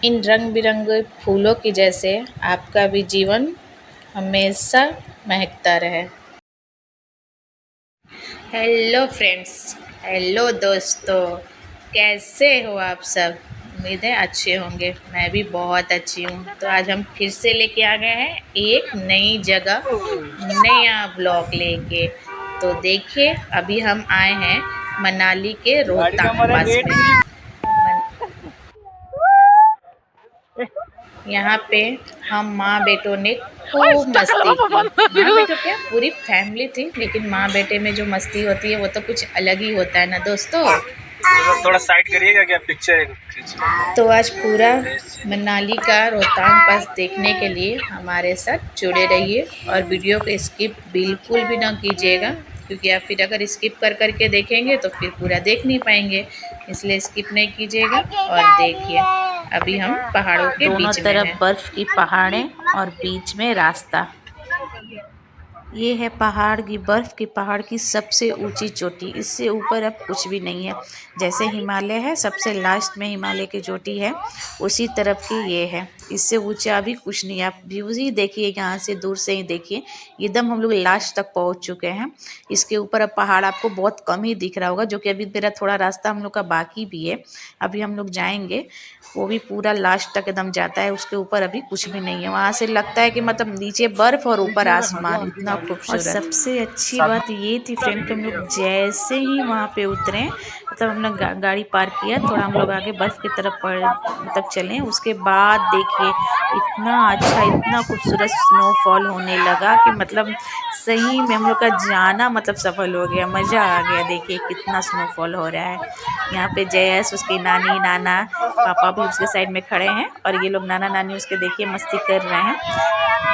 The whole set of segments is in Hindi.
इन रंग बिरंगे फूलों की जैसे आपका भी जीवन हमेशा महकता रहे। हेलो फ्रेंड्स, हेलो दोस्तों, कैसे हो आप सब? उम्मीद है अच्छे होंगे। मैं भी बहुत अच्छी हूँ। तो आज हम फिर से लेके आ गए हैं एक नई जगह, नया ब्लॉग लेके। तो देखिए, अभी हम आए हैं मनाली के रोहतांग पास में। यहाँ पे हम माँ बेटों ने खूब मस्ती की। माँ बेटों क्या, पूरी फैमिली थी, लेकिन माँ बेटे में जो मस्ती होती है वो तो कुछ अलग ही होता है ना दोस्तों। थोड़ा साइड करिएगा क्या, पिक्चर तो आज पूरा मनाली का रोहतांग पास देखने के लिए हमारे साथ जुड़े रहिए और वीडियो को स्किप बिल्कुल भी ना कीजिएगा, क्योंकि आप फिर अगर स्किप कर करके देखेंगे तो फिर पूरा देख नहीं पाएंगे। इसलिए स्किप नहीं कीजिएगा और देखिए। अभी हम पहाड़ों के दोनों बीच में तरफ हैं। बर्फ की पहाड़ें और बीच में रास्ता। ये है पहाड़ की बर्फ की पहाड़ की सबसे ऊंची चोटी। इससे ऊपर अब कुछ भी नहीं है। जैसे हिमालय है, सबसे लास्ट में हिमालय की चोटी है, उसी तरफ की ये है। इससे ऊंचा अभी कुछ नहीं है। आप व्यूज ही देखिए, यहाँ से दूर से ही देखिए, एकदम हम लोग लास्ट तक पहुँच चुके हैं। इसके ऊपर अब पहाड़ आपको बहुत कम ही दिख रहा होगा, जो कि अभी मेरा थोड़ा रास्ता हम लोग का बाकी भी है। अभी हम लोग जाएंगे, वो भी पूरा लास्ट तक एकदम जाता है। उसके ऊपर अभी कुछ भी नहीं है। वहाँ से लगता है कि मतलब नीचे बर्फ और ऊपर आसमान, इतना खूबसूरत। और सबसे अच्छी बात ये थी फ्रेंड कि हम लोग जैसे ही वहाँ पे उतरे, मतलब हम लोग गाड़ी पार्क किया, थोड़ा हम लोग आगे बर्फ की तरफ मतलब चले। उसके बाद देखिए, इतना अच्छा, इतना खूबसूरत स्नोफॉल होने लगा कि मतलब सही में हम लोग का जाना मतलब सफल हो गया, मज़ा आ गया। देखिए कितना स्नोफॉल हो रहा है। यहाँ पे जयस, उसकी नानी नाना पापा भी उसके साइड में खड़े हैं, और ये लोग नाना नानी उसके देखिए मस्ती कर रहे हैं।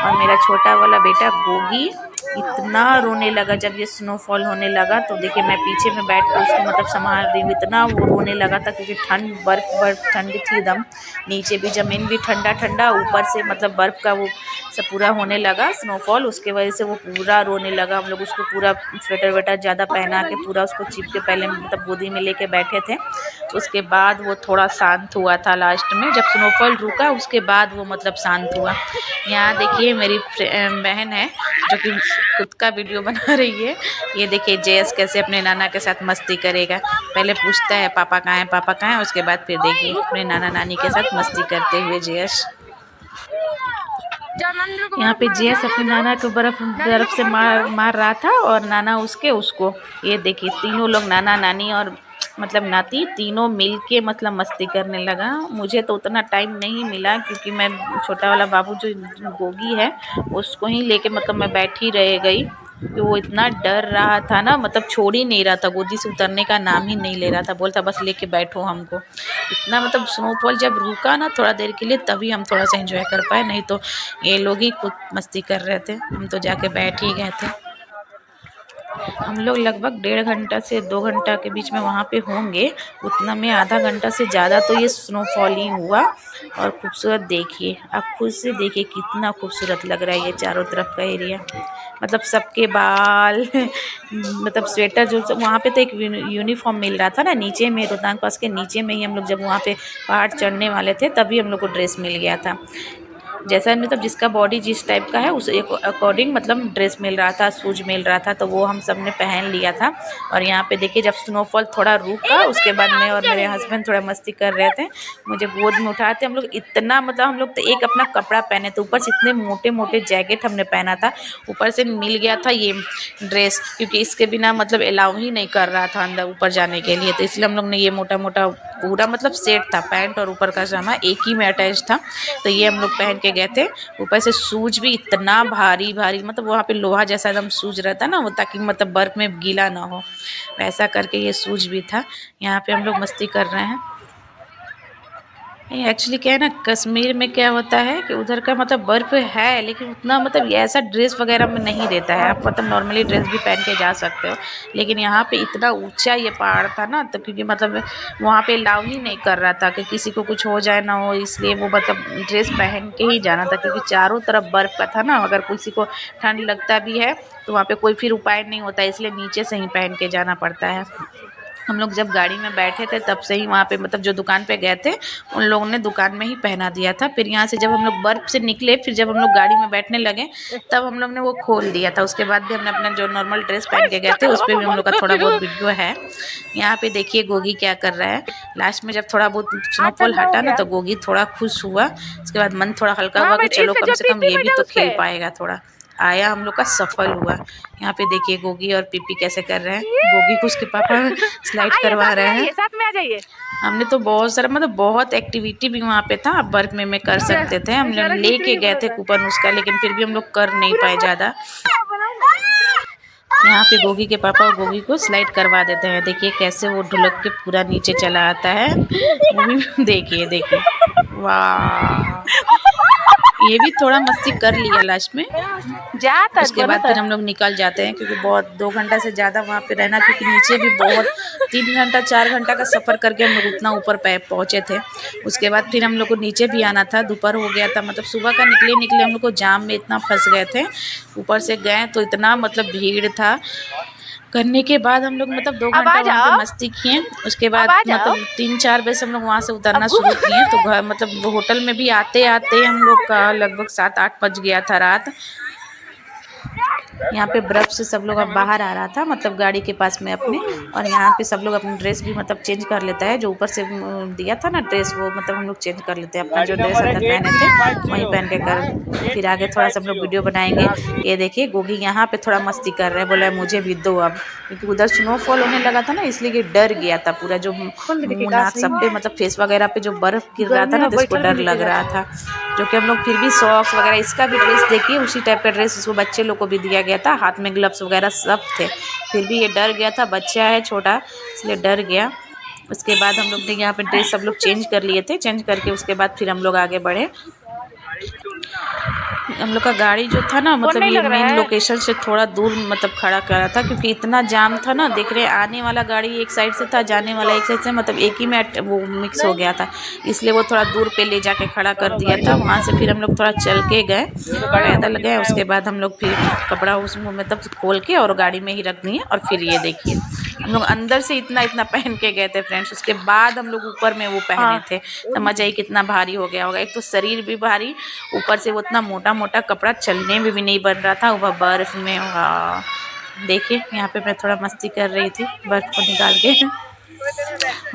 और मेरा छोटा वाला बेटा गोगी इतना रोने लगा जब ये स्नोफॉल होने लगा। तो देखिए मैं पीछे में बैठ के उसको मतलब संभाल रही हूँ, इतना वो रोने लगा था, क्योंकि ठंड, बर्फ ठंड थी एकदम। नीचे भी ज़मीन भी ठंडा ठंडा, ऊपर से मतलब बर्फ़ का वो सब पूरा होने लगा स्नोफॉल। उसके वजह से वो पूरा रोने लगा। हम लोग उसको पूरा स्वेटर वेटर ज़्यादा पहना के पूरा उसको चिप के पहले मतलब गोदी में लेके बैठे थे। उसके बाद वो थोड़ा शांत हुआ था। लास्ट में जब स्नोफॉल रुका, उसके बाद वो मतलब शांत हुआ। यहाँ देखिए मेरी बहन है जो कि खुद का वीडियो बना रही है। ये देखिए जयस कैसे अपने नाना के साथ मस्ती करेगा। पहले पूछता है पापा कहाँ है, पापा कहाँ है, उसके बाद फिर देखिए अपने नाना नानी के साथ मस्ती करते हुए जयस। यहाँ पे जयस अपने नाना को बर्फ से मार रहा था, और नाना उसको। ये देखिए तीनों लोग, नाना नानी और मतलब नाती, तीनों मिलके मतलब मस्ती करने लगा। मुझे तो उतना टाइम नहीं मिला, क्योंकि मैं छोटा वाला बाबू जो गोगी है उसको ही लेके मतलब मैं बैठी रह गई, कि वो इतना डर रहा था ना, मतलब छोड़ ही नहीं रहा था, गोदी से उतरने का नाम ही नहीं ले रहा था। बोलता बस लेके बैठो हमको। इतना मतलब स्नोफॉल जब रुका ना थोड़ा देर के लिए, तभी हम थोड़ा सा एंजॉय कर पाए, नहीं तो ये लोग ही खुद मस्ती कर रहे थे, हम तो जाके बैठ ही गए थे। हम लोग लगभग 1.5 घंटा से 2 घंटा के बीच में वहाँ पे होंगे। उतना में आधा घंटा से ज़्यादा तो ये स्नोफॉल ही हुआ। और खूबसूरत देखिए, आप खुद से देखिए कितना खूबसूरत लग रहा है ये चारों तरफ का एरिया। मतलब सबके बाल मतलब स्वेटर, जो वहाँ पे तो एक यूनिफॉर्म मिल रहा था ना नीचे में, रोहतांग पास के नीचे में ही हम लोग जब वहाँ पे पहाड़ चढ़ने वाले थे, तभी हम लोग को ड्रेस मिल गया था। जैसा मतलब जिसका बॉडी जिस टाइप का है उस अकॉर्डिंग मतलब ड्रेस मिल रहा था, शूज मिल रहा था, तो वो हम सब ने पहन लिया था। और यहाँ पे देखिए जब स्नोफॉल थोड़ा रुका, उसके बाद मैं और मेरे हस्बैंड थोड़ा मस्ती कर रहे थे, मुझे गोद में उठाए थे हम लोग। इतना मतलब हम लोग तो एक अपना कपड़ा पहने थे, ऊपर से इतने मोटे मोटे जैकेट हमने पहना था, ऊपर से मिल गया था ये ड्रेस, क्योंकि इसके बिना मतलब अलाउ ही नहीं कर रहा था अंदर ऊपर जाने के लिए। तो इसलिए हम लोग ने ये मोटा मोटा पूरा मतलब सेट था, पैंट और ऊपर का जामा एक ही में अटैच था, तो ये हम लोग पहन के गए थे। ऊपर से शूज भी इतना भारी भारी, मतलब वहाँ पे लोहा जैसा एकदम शूज रहता ना वो, ताकि मतलब बर्फ में गीला ना हो, वैसा करके ये शूज भी था। यहाँ पे हम लोग मस्ती कर रहे हैं। एक्चुअली क्या है ना, कश्मीर में क्या होता है कि उधर का मतलब बर्फ़ है, लेकिन उतना मतलब ये ऐसा ड्रेस वगैरह में नहीं रहता है। आप मतलब नॉर्मली ड्रेस भी पहन के जा सकते हो, लेकिन यहाँ पे इतना ऊंचा ये पहाड़ था ना, तो क्योंकि मतलब वहाँ पे अलाउ ही नहीं कर रहा था कि किसी को कुछ हो जाए ना हो, इसलिए वो मतलब ड्रेस पहन के ही जाना था, क्योंकि चारों तरफ बर्फ़ का था ना। अगर किसी को ठंड लगता भी है तो वहाँ पे कोई फिर उपाय नहीं होता, इसलिए नीचे से ही पहन के जाना पड़ता है। हम लोग जब गाड़ी में बैठे थे तब से ही वहाँ पे मतलब जो दुकान पे गए थे उन लोगों ने दुकान में ही पहना दिया था। फिर यहाँ से जब हम लोग बर्फ़ से निकले, फिर जब हम लोग गाड़ी में बैठने लगे तब हम लोग ने वो खोल दिया था। उसके बाद भी हमने अपना जो नॉर्मल ड्रेस पहन के गए थे उस पर भी हम लोग का थोड़ा बहुत वीडियो है। यहाँ पे देखिए गोगी क्या कर रहा है। लास्ट में जब थोड़ा बहुत स्नोफॉल हटा ना तो गोगी थोड़ा खुश हुआ। उसके बाद मन थोड़ा हल्का हुआ कि चलो कम से कम ये भी तो खेल पाएगा थोड़ा। आया हम लोग का सफल हुआ। यहाँ पे देखिए गोगी और पीपी कैसे कर रहे हैं। गोगी को उसके पापा स्लाइड करवा रहे हैं। साथ में आ जाइए। हमने तो बहुत सारा मतलब बहुत एक्टिविटी भी वहाँ पे था। आप बर्फ में कर सकते थे। हम लोग लेके गए थे कूपन उसका, लेकिन फिर भी हम लोग कर नहीं पाए ज़्यादा। यहाँ पे गोगी के पापा और गोगी को स्लाइड करवा देते हैं। देखिए कैसे वो ढुलक के पूरा नीचे चला आता है। वो भी देखिए देखिए, वाह, ये भी थोड़ा मस्ती कर लिया लास्ट में। उसके बाद फिर हम लोग निकल जाते हैं क्योंकि बहुत 2 घंटा से ज़्यादा वहाँ पे रहना, क्योंकि नीचे भी बहुत 3 घंटा 4 घंटा का सफ़र करके हम लोग उतना ऊपर पहुँचे थे। उसके बाद फिर हम लोग को नीचे भी आना था। दोपहर हो गया था, मतलब सुबह का निकले हम लोग को जाम में इतना फंस गए थे। ऊपर से गए तो इतना मतलब भीड़ था। करने के बाद हम लोग मतलब 2 घंटा वहाँ पे मस्ती किए। उसके बाद मतलब 3-4 बजे से हम लोग वहाँ से उतरना शुरू किए। तो घर मतलब होटल में भी आते आते हम लोग का लगभग 7-8 बज गया था रात। यहाँ पे बर्फ़ से सब लोग अब बाहर आ रहा था, मतलब गाड़ी के पास में अपने। और यहाँ पे सब लोग अपनी ड्रेस भी मतलब चेंज कर लेता है। जो ऊपर से दिया था ना ड्रेस, वो मतलब हम लोग चेंज कर लेते हैं। अपना जो ड्रेस अंदर पहने थे वहीं पहन के कर फिर आगे थोड़ा सा हम लोग वीडियो बनाएंगे। ये देखिए गोगी यहाँ पे थोड़ा मस्ती कर रहा है, बोला है मुझे भी दो अब, क्योंकि उधर स्नोफॉल होने लगा था ना, इसलिए कि डर गया था पूरा। जो मुँह नाक सब पे मतलब फेस वगैरह पे जो बर्फ़ गिर रहा था ना तो इसको डर लग रहा था। जो कि हम लोग फिर भी सॉक्स वगैरह, इसका भी ड्रेस देखिए उसी टाइप का ड्रेस इसको बच्चे लोग को भी दिया गया था। हाथ में ग्लव्स वगैरह सब थे, फिर भी ये डर गया था। बच्चा है छोटा, इसलिए डर गया। उसके बाद हम लोग ने यहाँ पे ड्रेस सब लोग चेंज कर लिए थे। चेंज करके उसके बाद फिर हम लोग आगे बढ़े। हम लोग का गाड़ी जो था ना, मतलब ये मेन लोकेशन से थोड़ा दूर मतलब खड़ा करा था, क्योंकि इतना जाम था ना। देख रहे आने वाला गाड़ी एक साइड से था, जाने वाला एक साइड से, मतलब एक ही में वो मिक्स हो गया था, इसलिए वो थोड़ा दूर पे ले जाके खड़ा कर दिया था। वहाँ से फिर हम लोग थोड़ा चल के गए, पैदल गए। उसके बाद हम लोग फिर कपड़ा उसमें मतलब खोल के और गाड़ी में ही रख दिए। और फिर ये देखिए हम लोग अंदर से इतना इतना पहन के गए थे फ्रेंड्स। उसके बाद हम लोग ऊपर में वो पहने थे। समझ आई कितना भारी हो गया होगा। एक तो शरीर भी भारी, ऊपर से वो उतना मोटा मोटा कपड़ा, चलने में भी नहीं बन रहा था वह बर्फ़ में। देखिए यहाँ पे मैं थोड़ा मस्ती कर रही थी बर्फ़ को निकाल के।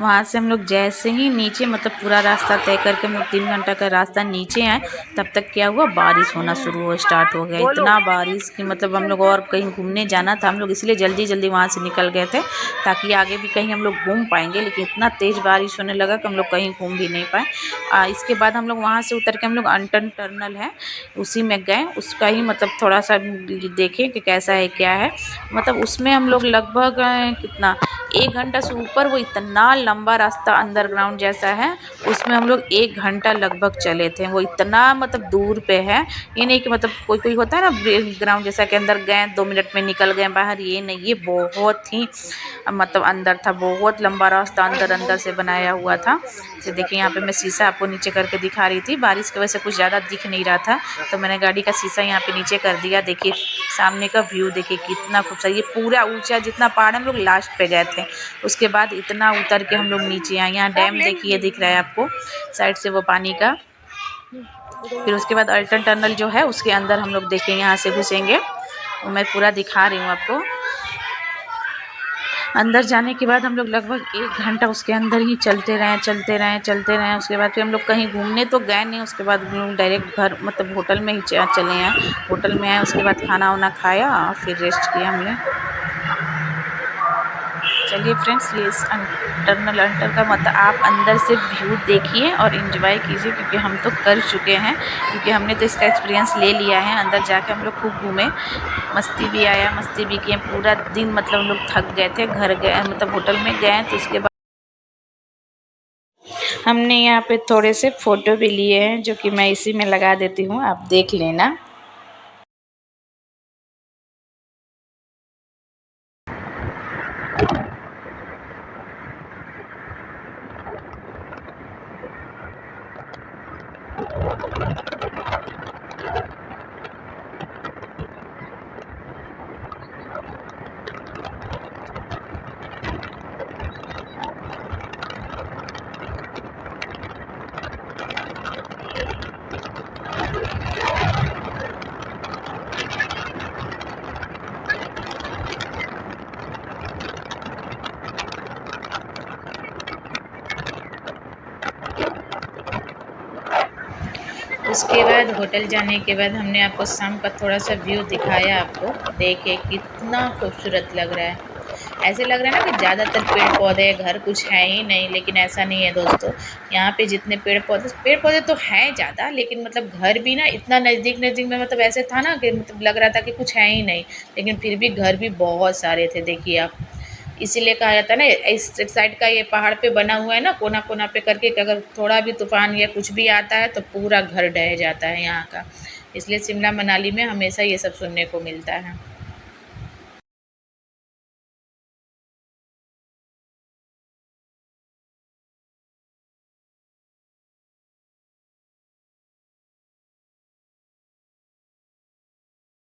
वहाँ से हम लोग जैसे ही नीचे मतलब पूरा रास्ता तय करके हम लोग 3 घंटा का रास्ता नीचे आए, तब तक क्या हुआ, बारिश होना शुरू हो स्टार्ट हो गया। इतना बारिश कि मतलब हम लोग और कहीं घूमने जाना था, हम लोग इसलिए जल्दी जल्दी वहाँ से निकल गए थे ताकि आगे भी कहीं हम लोग घूम पाएंगे। लेकिन इतना तेज़ बारिश होने लगा कि हम लोग कहीं घूम भी नहीं पाए। इसके बाद हम लोग वहाँ से उतर के हम लोग अंटन टनल है उसी में गए। उसका ही मतलब थोड़ा सा देखें कि कैसा है क्या है। मतलब उसमें हम लोग लगभग कितना 1 घंटा से ऊपर, वो इतना लंबा रास्ता अंडरग्राउंड जैसा है, उसमें हम लोग 1 घंटा लगभग चले थे। वो इतना मतलब दूर पे है, ये नहीं कि मतलब कोई कोई होता है ना ग्राउंड जैसा कि अंदर गए 2 मिनट में निकल गए बाहर, ये नहीं, ये बहुत ही मतलब अंदर था। बहुत लंबा रास्ता अंदर अंदर से बनाया हुआ था। तो देखिए यहाँ पे मैं शीशा आपको नीचे करके दिखा रही थी, बारिश की वजह से कुछ ज़्यादा दिख नहीं रहा था, तो मैंने गाड़ी का शीशा यहाँ पे नीचे कर दिया। देखिए सामने का व्यू देखिए कितना खूबसूरत, ये पूरा ऊंचा जितना पहाड़ हम लोग लास्ट पे गए थे। उसके बाद इतना उतर के हम लोग नीचे आए। यहाँ डैम देखिए दिख रहा है आपको साइड से वो पानी का। फिर उसके बाद अल्टन टनल जो है उसके अंदर हम लोग देखिए यहाँ से घुसेंगे, वो मैं पूरा दिखा रही हूँ आपको। अंदर जाने के बाद हम लोग लगभग 1 घंटा उसके अंदर ही चलते रहे। उसके बाद फिर हम लोग कहीं घूमने तो गए नहीं। उसके बाद हम लोग डायरेक्ट घर मतलब होटल में ही चले आए। होटल में आए, उसके बाद खाना वाना खाया और फिर रेस्ट किया हमने। चलिए फ्रेंड्स, ये इस टनल अंडर का मतलब आप अंदर से व्यू देखिए और एंजॉय कीजिए, क्योंकि हम तो कर चुके हैं, क्योंकि हमने तो इसका एक्सपीरियंस ले लिया है। अंदर जाके हम लोग खूब घूमे, मस्ती भी आया, मस्ती भी किए। पूरा दिन मतलब हम लोग थक गए थे, घर गए मतलब होटल में गए तो उसके बाद हमने यहाँ पे थोड़े से फ़ोटो भी लिए हैं, जो कि मैं इसी में लगा देती हूँ, आप देख लेना। उसके बाद होटल जाने के बाद हमने आपको शाम का थोड़ा सा व्यू दिखाया आपको, देखे कितना खूबसूरत लग रहा है। ऐसे लग रहा है ना कि ज़्यादातर पेड़ पौधे, घर कुछ है ही नहीं, लेकिन ऐसा नहीं है दोस्तों। यहाँ पे जितने पेड़ पौधे तो हैं ज़्यादा, लेकिन मतलब घर भी ना इतना नज़दीक नज़दीक में, मतलब ऐसे था ना कि मतलब लग रहा था कि कुछ है ही नहीं, लेकिन फिर भी घर भी बहुत सारे थे, देखिए आप। इसीलिए कहा जाता है ना, इस साइड का ये पहाड़ पे बना हुआ है ना, कोना कोना पे करके, कि अगर थोड़ा भी तूफान या कुछ भी आता है तो पूरा घर ढह जाता है यहाँ का। इसलिए शिमला मनाली में हमेशा ये सब सुनने को मिलता है।